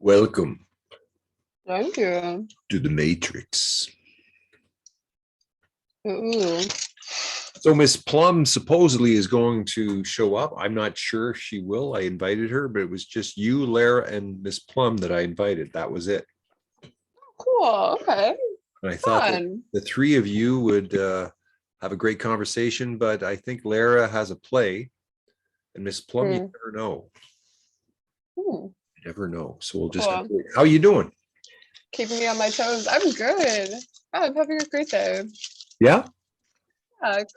Welcome Thank you. to the Matrix. Ooh. So Miss Plum supposedly is going to show up. I'm not sure if she will. I invited her, but it was just you, Lara, and Miss Plum that I invited. That was it. Cool. Okay. And I thought that Fun. the three of you would have a great conversation, but I think Lara has a play, and Miss Plum, you never know. You never know. So we'll just have to wait. How are you doing? Keeping me on my toes. I'm good. I'm having a great day. Yeah?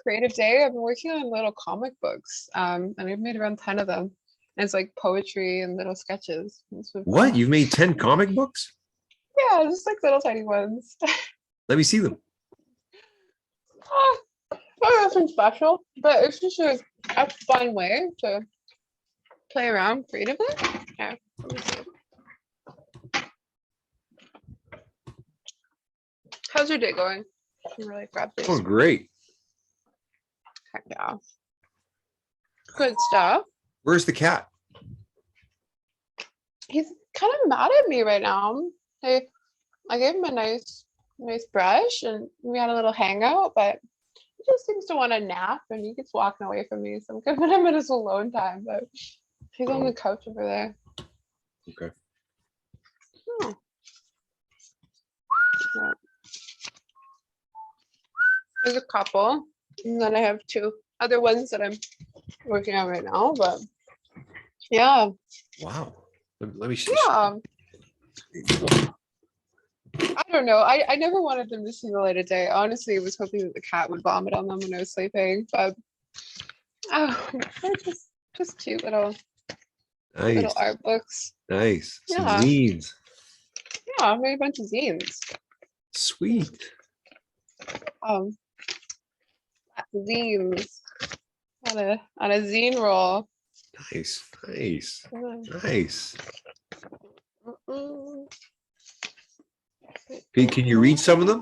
Creative day. I've been working on little comic books. And I've made around 10 of them. And it's like poetry and little sketches. What? You've made 10 comic books? Yeah, just like little tiny ones. Let me see them. Nothing special, but it's just a fun way to play around creatively. Yeah, let me see. How's your day going? You really grab this. Oh, great. Heck yeah. Good stuff. Where's the cat? He's kind of mad at me right now. I gave him a nice brush and we had a little hangout, but he just seems to want a nap and he keeps walking away from me. So I'm giving him his alone time, but he's on the couch over there. Okay. Oh. Yeah. There's a couple, and then I have two other ones that I'm working on right now, but yeah. Wow. Let me see. Yeah. I don't know. I never wanted them to see the light of day. Honestly, I was hoping that the cat would vomit on them when I was sleeping, but they're just cute little art books. Nice. Some Yeah. zines. Yeah, I made a bunch of zines. Sweet. Zines on a zine roll. Nice. Nice. Can you read some of them?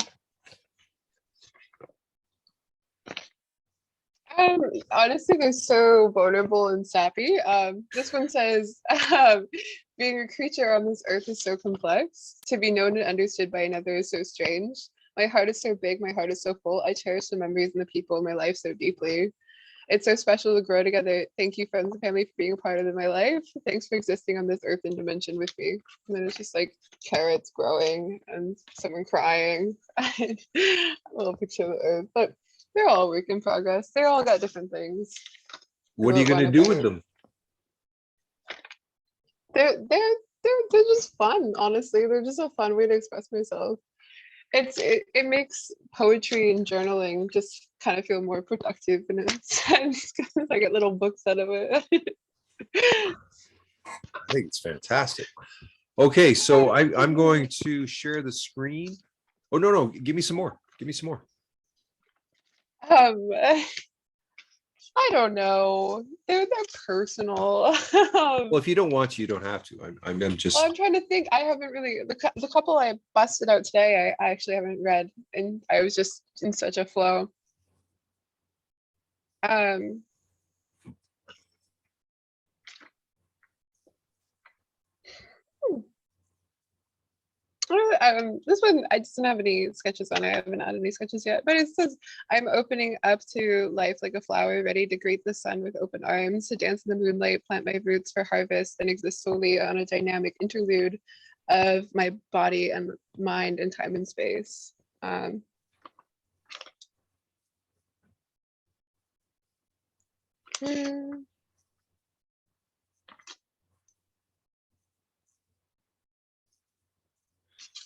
Honestly, they're so vulnerable and sappy. This one says, being a creature on this earth is so complex. To be known and understood by another is so strange. My heart is so big, my heart is so full. I cherish the memories and the people in my life so deeply. It's so special to grow together. Thank you, friends and family, for being a part of my life. Thanks for existing on this earth and dimension with me. And then it's just like carrots growing and someone crying. A little picture of the earth. But they're all work in progress. They all got different things. What are you going to do with them? They're just fun, honestly. They're just a fun way to express myself. It makes poetry and journaling just kind of feel more productive in a sense because I get little books out of it. I think it's fantastic. Okay, so I'm going to share the screen. Oh, no, give me some more. Give me some more. I don't know. They're personal. Well, if you don't want to, you don't have to. I'm just. Well, I'm trying to think. I haven't really the couple I busted out today. I actually haven't read, and I was just in such a flow. This one I just didn't have any sketches on. I haven't had any sketches yet, but it says, I'm opening up to life like a flower, ready to greet the sun with open arms, to dance in the moonlight, plant my roots for harvest, and exist solely on a dynamic interlude of my body and mind and time and space.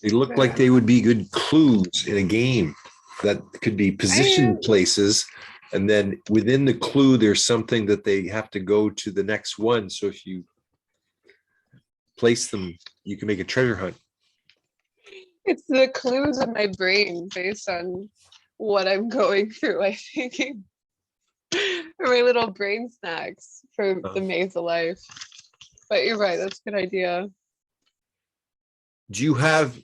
They look like they would be good clues in a game that could be positioned places. And then within the clue, there's something that they have to go to the next one. So if you place them, you can make a treasure hunt. It's the clues in my brain based on what I'm going through, I think. For my little brain snacks for the maze of life. But you're right, that's a good idea. Do you have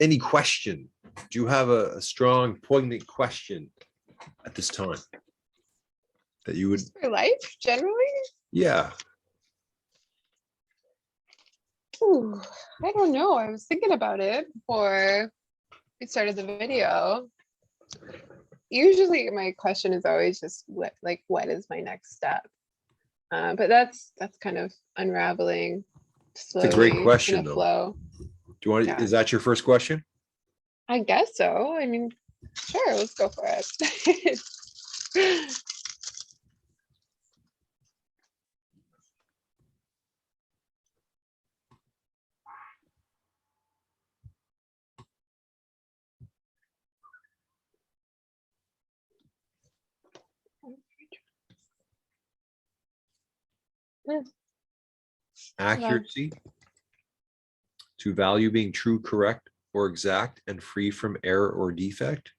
any question? Do you have a strong, poignant question at this time that you would? For life, generally? Yeah. Ooh, I don't know. I was thinking about it before we started the video. Usually my question is always just what is my next step? But that's kind of unraveling It's a great slowly in question, a though. flow. Do you want? Yeah, Is that your first question? I guess so. I mean, sure, let's go for it. Mm, yeah. Accuracy, to value being true, correct, or exact, and free from error or defect.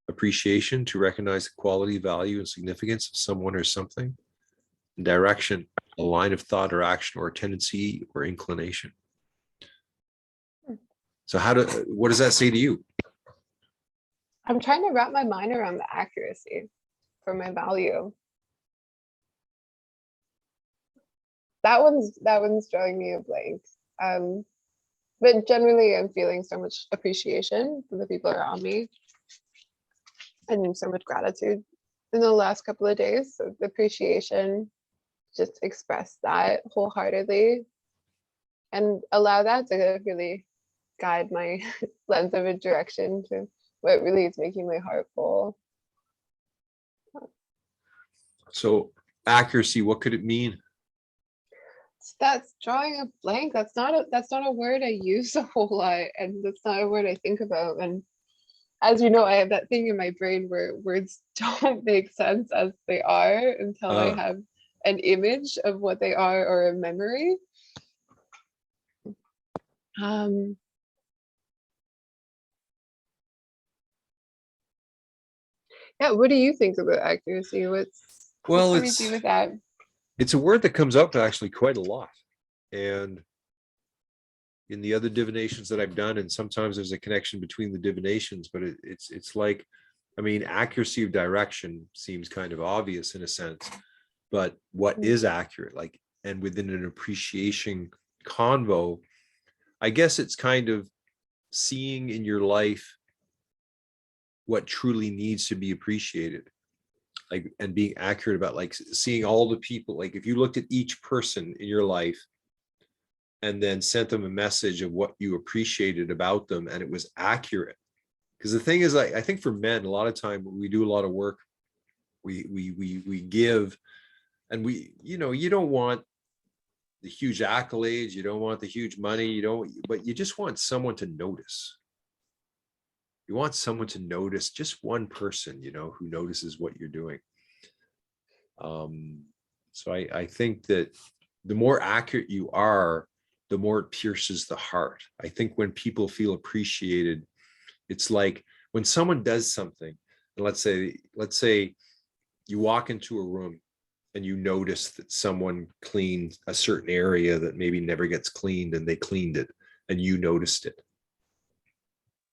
Appreciation, to recognize the quality, value, and significance of someone or something. And direction, a line of thought or action or a tendency or inclination. So what does that say to you? I'm trying to wrap my mind around the accuracy for my value. That one's drawing me a blank. But generally I'm feeling so much appreciation for the people around me and so much gratitude in the last couple of days. So the appreciation, just express that wholeheartedly and allow that to really guide my lens of a direction to what really is making my heart full. So accuracy, what could it mean? That's drawing a blank. That's not a word I use a whole lot, and that's not a word I think about. And as you know, I have that thing in my brain where words don't make sense as they are until I Uh, have an image of what they are or a memory. Um, yeah, what do you think about accuracy? What well, can we do with that? it's a word that comes up actually quite a lot. And in the other divinations that I've done, and sometimes there's a connection between the divinations, but it's like, I mean, accuracy of direction seems kind of obvious in a sense, but what is accurate? Like, and within an appreciation convo, I guess it's kind of seeing in your life what truly needs to be appreciated, like, and being accurate about, like, seeing all the people, like if you looked at each person in your life and then sent them a message of what you appreciated about them and it was accurate. Because the thing is, I think for men, a lot of time we do a lot of work, we give, and you don't want the huge accolades, you don't want the huge money, you don't, but you just want someone to notice. You want someone to notice, just one person, who notices what you're doing. So I think that the more accurate you are, the more it pierces the heart. I think when people feel appreciated, it's like when someone does something, and let's say you walk into a room and you notice that someone cleaned a certain area that maybe never gets cleaned, and they cleaned it and you noticed it.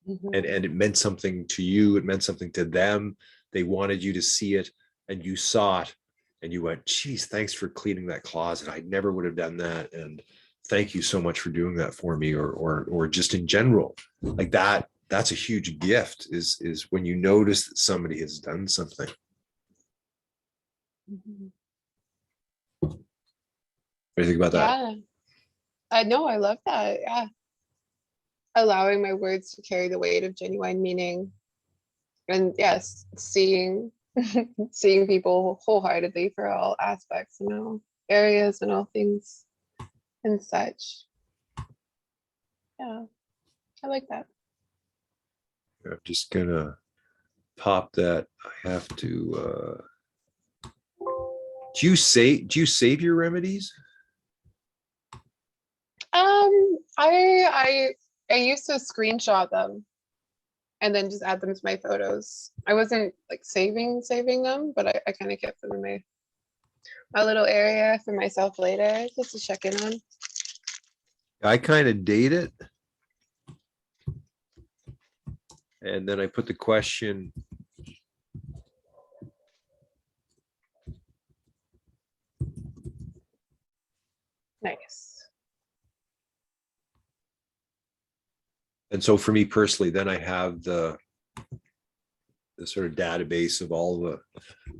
And it meant something to you, it meant something to them, they wanted you to see it, and you saw it, and you went, geez, thanks for cleaning that closet, I never would have done that, and thank you so much for doing that for me, or just in general, like that's a huge gift, is when you notice that somebody has done something. What do you think about that? Yeah, I know. I love that. Yeah, allowing my words to carry the weight of genuine meaning, and yes, seeing seeing people wholeheartedly for all aspects and all areas and all things and such. Yeah, I like that. I'm just gonna pop that. I have to do you save your remedies? I used to screenshot them and then just add them to my photos. I wasn't like saving them, but I kind of kept them in my little area for myself later just to check in on. I kind of date it, and then I put the question, Nice. And so for me personally, then I have the sort of database of all the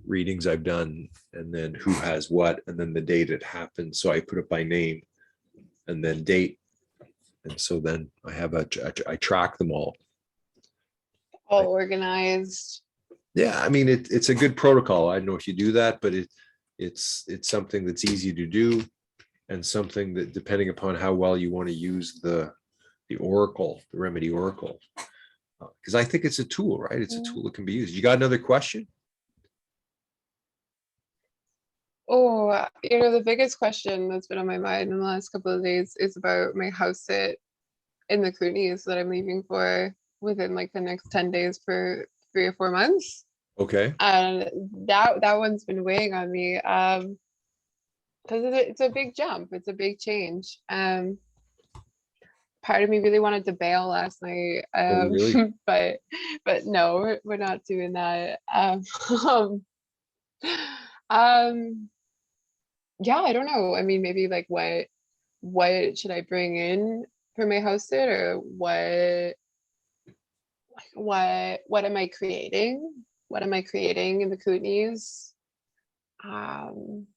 readings I've done, and then who has what, and then the date it happened. So I put it by name and then date. And so then I have I track them all. All organized. Yeah, I mean, it's a good protocol. I don't know if you do that, but it's something that's easy to do, and something that, depending upon how well you want to use the Oracle, the Remedy Oracle, because I think it's a tool, right? It's a tool that can be used. You got another question? Oh, you know, the biggest question that's been on my mind in the last couple of days is about my house sit in the Coonies that I'm leaving for within like the next 10 days for 3 or 4 months. Okay. And that one's been weighing on me. Because it's a big jump, it's a big change. Part of me really wanted to bail last night, Oh, really? but no, we're not doing that. Um, yeah, I don't know. I mean, maybe like what should I bring in for my house sit, or what am I creating? What am I creating in the Kootenays? Um,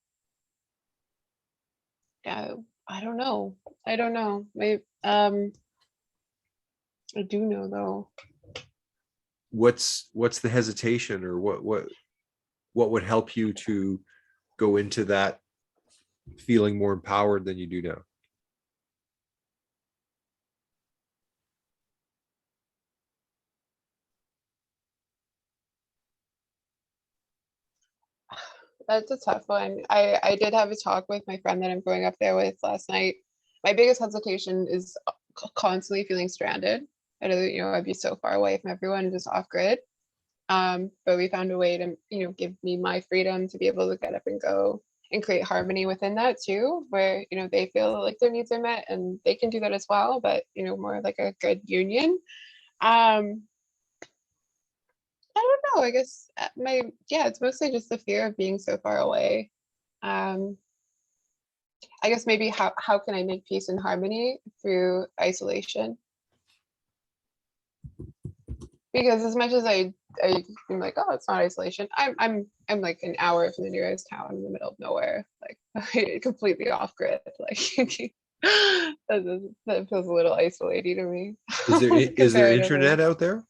yeah, I don't know. I don't know. Maybe I do know though. What's the hesitation, or what would help you to go into that feeling more empowered than you do now? That's a tough one. I did have a talk with my friend that I'm going up there with last night. My biggest hesitation is constantly feeling stranded. I know that, you know, I'd be so far away from everyone, just off grid. But we found a way to, you know, give me my freedom to be able to get up and go and create harmony within that too, where, you know, they feel like their needs are met and they can do that as well, but, you know, more like a good union. Um, I don't know. I guess yeah, it's mostly just the fear of being so far away. Um, I guess maybe how can I make peace and harmony through isolation? Because as much as I'm like, oh, it's not isolation. I'm like an hour from the nearest town in the middle of nowhere, like completely off grid. Like that feels a little isolating to me. Is there Comparatively. internet out there?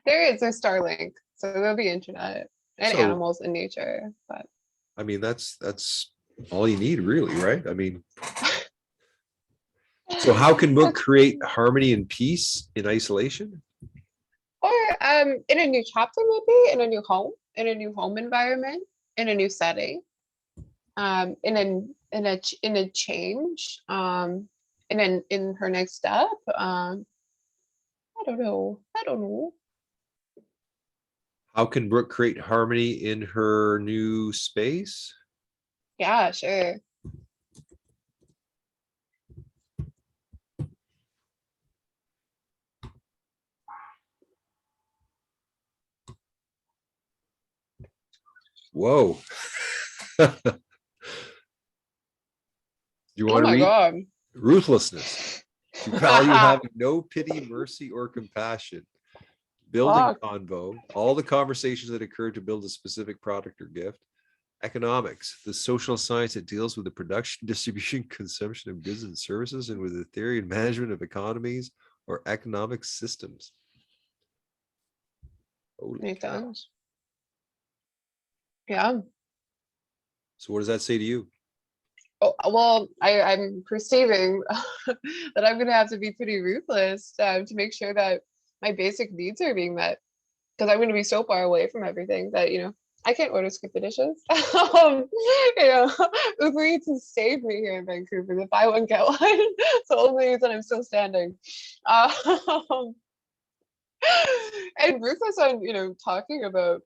There's Starlink, so there'll be internet and So animals in nature, but I mean, that's all you need, really, right? I mean, so how can Brook create harmony and peace in isolation? or in a new chapter, maybe in a new home environment, in a new setting, in a change, in her next step. I don't know. I don't know. How can Brooke create harmony in her new space? Yeah, sure. Whoa. You Oh want to my read? god. Ruthlessness. To value having no pity, mercy, or compassion. Building Fuck. convo. All the conversations that occur to build a specific product or gift. Economics, the social science that deals with the production, distribution, consumption of goods and services, and with the theory and management of economies or economic systems. Holy Makes cow. sense. Yeah. So what does that say to you? Oh, well, I'm perceiving that I'm gonna have to be pretty ruthless to make sure that my basic needs are being met. Because I'm gonna be so far away from everything that, you know, I can't order scripted dishes. You know, Uber Eats has saved me here in Vancouver. The buy one get one. It's the only reason I'm still standing. Um, and ruthless on, you know, talking about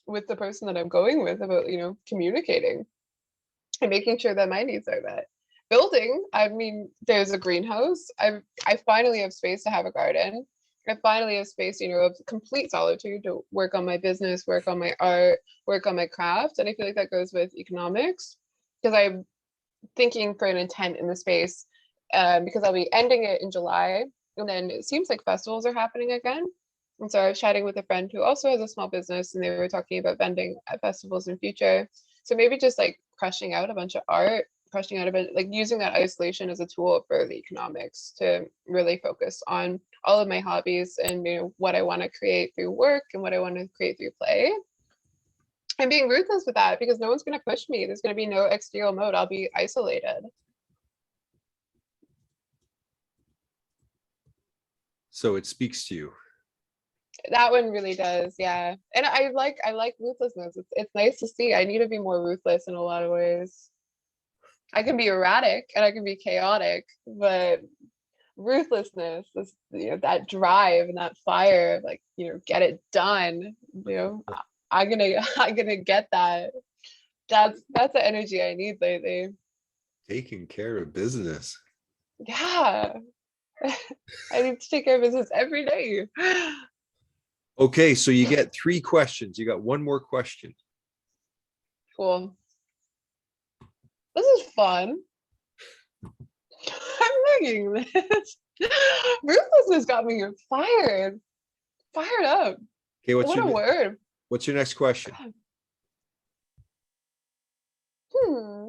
with the person that I'm going with about, you know, communicating and making sure that my needs are met. Building, I mean, there's a greenhouse. I finally have space to have a garden. I finally have space, you know, of complete solitude to work on my business, work on my art, work on my craft. And I feel like that goes with economics because I'm thinking for an intent in the space because I'll be ending it in July And then it seems like festivals are happening again. And so I was chatting with a friend who also has a small business, and they were talking about vending at festivals in future. So maybe just like crushing out a bunch of art, crushing out a bit, like using that isolation as a tool for the economics to really focus on all of my hobbies and, you know, what I want to create through work and what I want to create through play. And being ruthless with that, because no one's going to push me. There's going to be no exterior mode. I'll be isolated. So it speaks to you. That one really does, yeah. And I like ruthlessness. It's nice to see. I need to be more ruthless in a lot of ways. I can be erratic and I can be chaotic, but ruthlessness is, you know, that drive and that fire of, like, you know, get it done. You know, I'm gonna get that. That's the energy I need lately. Taking care of business. Yeah. I need to take care of business every day. Okay, so you get 3 questions. You got one more question. Cool. This is fun. I'm liking this. Ruthlessness got me fired up. Okay, What a word. what's your next question? Hmm.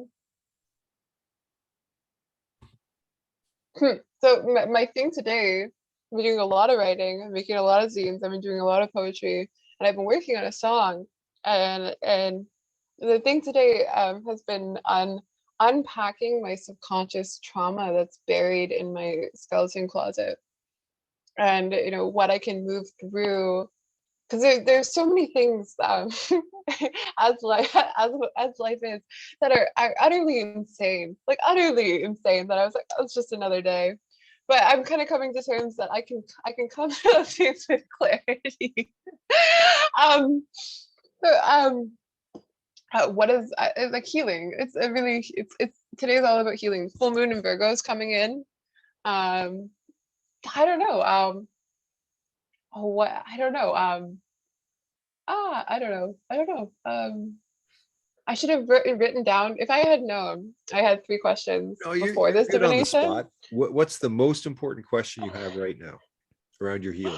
So my thing today, I've been doing a lot of writing, I'm making a lot of zines, I've been doing a lot of poetry, and I've been working on a song. And the thing today has been on unpacking my subconscious trauma that's buried in my skeleton closet, and, you know, what I can move through, because there's so many things as life as life is, that are utterly insane, like utterly insane, that I was like, oh, it's just another day. But I'm kind of coming to terms that I can come to those things with clarity. um so what is like healing? It's a really, it's today's all about healing. Full moon in Virgo is coming in. I don't know. What I don't know. I don't know. I don't know. I should have written down, if I had known. I had 3 questions No, before you're this good on the divination. spot. What's the most important question you have right now around your healing?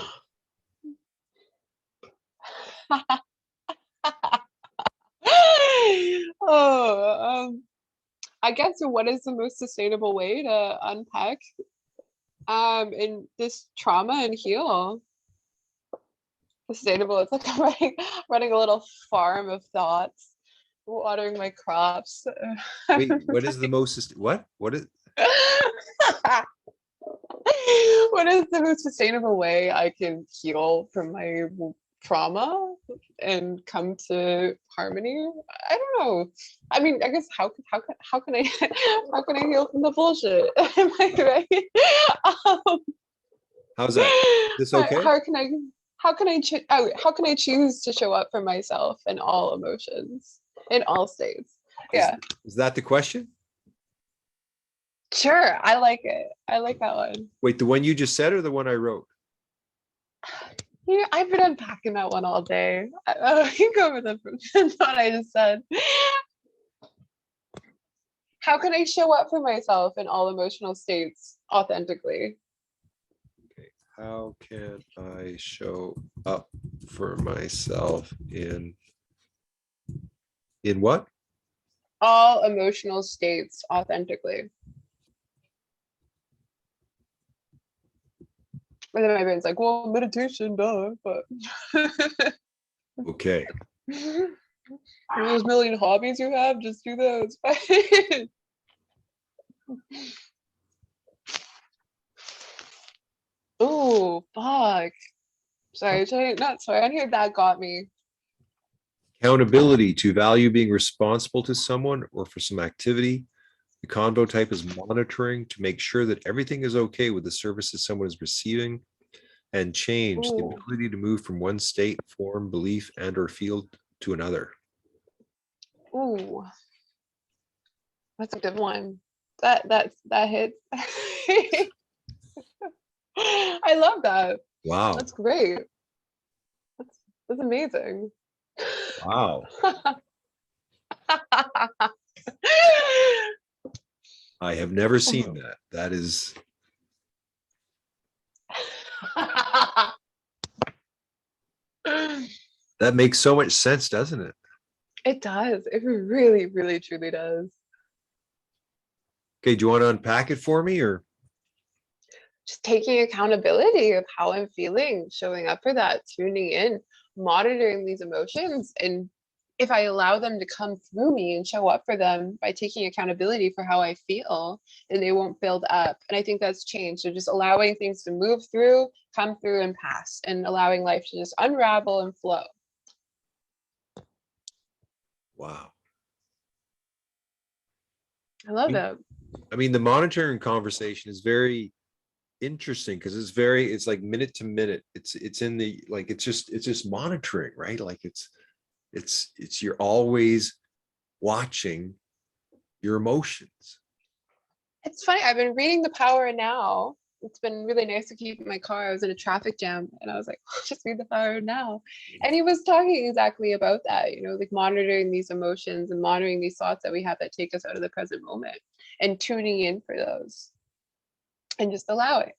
Oh, I guess, what is the most sustainable way to unpack in this trauma and heal? Sustainable. It's like I'm running a little farm of thoughts, watering my crops. Wait, what is the most what is What is the most sustainable way I can heal from my trauma and come to harmony? I don't know. I mean, I guess how can I how can I heal from the bullshit? Am I right? how's that? Is this okay? How can I choose to show up for myself in all emotions, in all states? Yeah. Is that the question? Sure, I like it. I like that one. Wait, the one you just said or the one I wrote? Yeah, I've been unpacking that one all day. You go with the what I just said. How can I show up for myself in all emotional states authentically? Okay. How can I show up for myself in what? All emotional states authentically. And then my brain's like, well, meditation, duh, but Okay. those million hobbies you have, just do those. Oh, fuck. Sorry, not sorry. I hear that got me. Accountability, to value being responsible to someone or for some activity. The convo type is monitoring, to make sure that everything is okay with the services someone is receiving. And change, the Ooh, ability to move from one state, form, belief, and or field to another. ooh, that's a good one. That hits. I love that. Wow. That's great. That's amazing. Wow. I have never seen that. That is, That makes so much sense, doesn't it? It does. It really, really, truly does. Okay, do you want to unpack it for me, or? Just taking accountability of how I'm feeling, showing up for that, tuning in, monitoring these emotions. And if I allow them to come through me and show up for them by taking accountability for how I feel, then they won't build up. And I think that's change. So just allowing things to move through, come through, and pass, and allowing life to just unravel and flow. Wow. I love it. I mean, the monitoring conversation is very interesting because it's like minute to minute. It's in the, like, it's just monitoring, right? Like it's you're always watching your emotions. It's funny. I've been reading The Power of Now. It's been really nice to keep in my car. I was in a traffic jam and I was like, just read The Power of Now. And he was talking exactly about that, like monitoring these emotions and monitoring these thoughts that we have that take us out of the present moment and tuning in for those and just allowing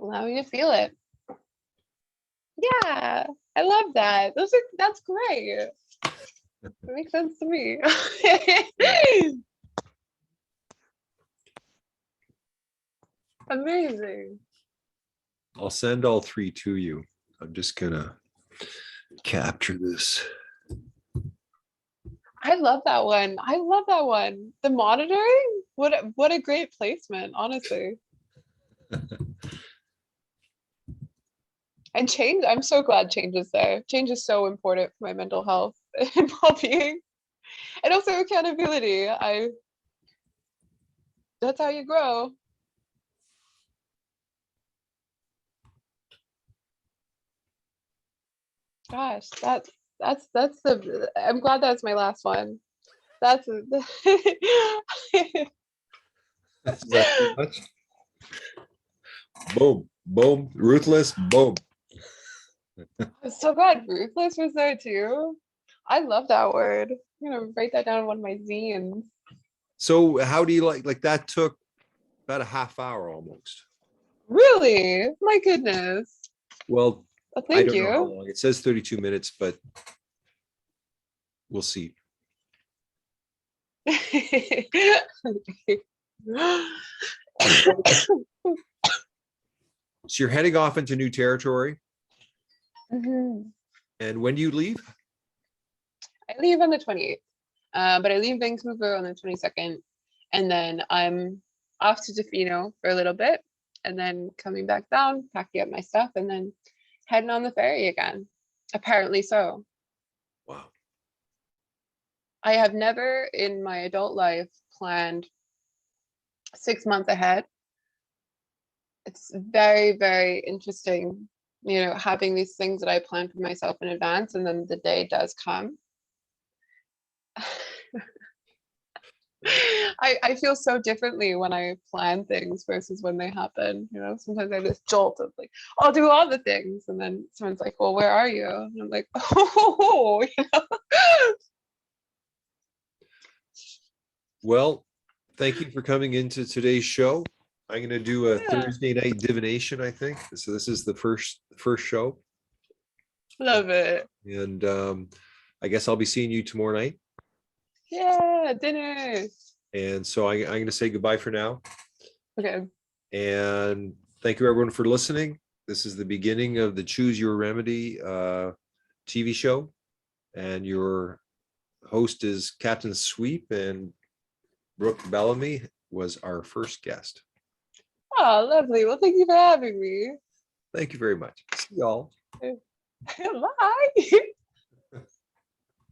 to feel it. Yeah, I love that. That's great. It makes sense to me. Amazing. I'll send all three to you. I'm just gonna capture this. I love that one. I love that one. The monitoring, what a great placement, honestly. And change, I'm so glad change is there. Change is so important for my mental health and well-being. And also accountability. That's how you grow. Gosh, that's the, I'm glad that's my last one. That's Is that too much? Boom, boom, ruthless, boom. I'm so glad ruthless was there too. I love that word. I'm gonna write that down on one of my zines. So how do you like that took about a half hour almost. Really? My goodness. Well, Well, I thank don't know how you. long. It says 32 minutes, but we'll see. So you're heading off into new territory. Mhm. And when do you leave? I leave on the 28th, but I leave Vancouver on the 22nd, and then I'm off to Tofino for a little bit, and then coming back down, packing up my stuff, and then heading on the ferry again. Apparently so. Wow. I have never in my adult life planned 6 months ahead. It's very, very interesting, having these things that I plan for myself in advance, and then the day does come. I feel so differently when I plan things versus when they happen. Sometimes I have this jolt of like, I'll do all the things. And then someone's like, well, where are you? And I'm like, oh. Well, thank you for coming into today's show. I'm going to do a Yeah. Thursday night divination, I think. So this is the first show. Love it. And I guess I'll be seeing you tomorrow night. Yeah, dinner. And so I'm going to say goodbye for now. Okay. And thank you everyone for listening. This is the beginning of the Choose Your Remedy TV show. And your host is Captain Sweep, and Brook Bellamy was our first guest. Oh, lovely. Well, thank you for having me. Thank you very much. See y'all. Bye.